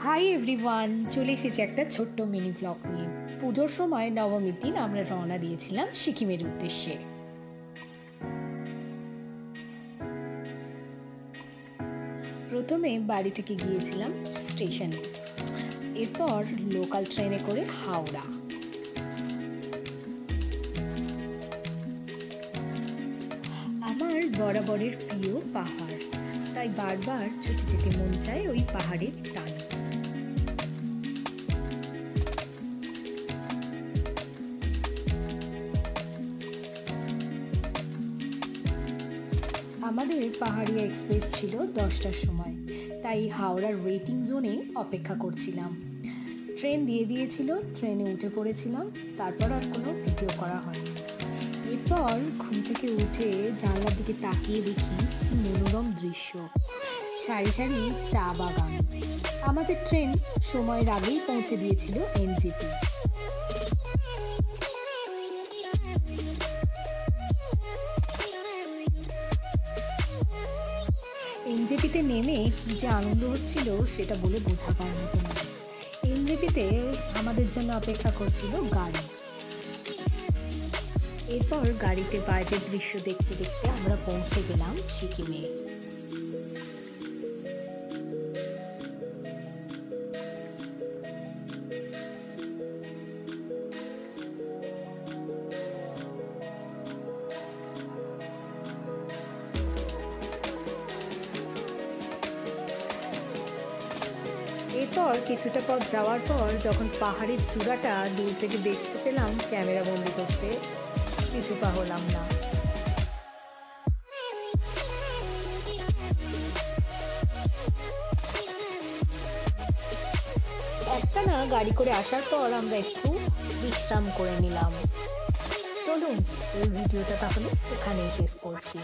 Hi everyone, চলে এসেছি একটা ছোট্ট মিনি ব্লগ নিয়ে। পুজোর সময় নবমীর দিন আমরা রওনা দিয়েছিলাম সিকিমের উদ্দেশ্যে। প্রথমে বাড়ি থেকে গিয়েছিলাম স্টেশনে, এরপর লোকাল ট্রেনে করে হাওড়া। আমার বরাবরের প্রিয় পাহাড়, তাই বারবার ছুটে যেতে মন চায় ওই পাহাড়ের টানে। আমাদের পাহাড়িয়া এক্সপ্রেস ছিল 10টার সময়, তাই হাওড়ার ওয়েটিং জোনে অপেক্ষা করছিলাম। ট্রেন দিয়ে দিয়েছিল, ট্রেনে উঠে পড়েছিলাম, তারপর আর কোনো ভিডিও করা হয়নি। এরপর ঘুম থেকে উঠে জানলার দিকে তাকিয়ে দেখি কি মনোরম দৃশ্য, সারি সারি চা বাগান। আমাদের ট্রেন সময়ের আগেই পৌঁছে দিয়েছিল এনজেপি। এনজেপিতে নেমে কি যে আনন্দ হচ্ছিল সেটা বলে বোঝাবার মতো না। এনজেপিতে আমাদের জন্য অপেক্ষা করছিল গাড়ি। এরপর গাড়িতে বাইরের দৃশ্য দেখতে দেখতে আমরা পৌঁছে গেলাম সিকিমে। এরপর কিছুটা পথ যাওয়ার পর যখন পাহাড়ের চূড়াটা দূর থেকে দেখতে পেলাম, ক্যামেরা বন্দি করতে কিছু পা হলাম না। একটানা গাড়ি করে আসার পর আমরা একটু বিশ্রাম করে নিলাম। চলুন এই ভিডিওটা তাহলে এখানেই শেষ করছি।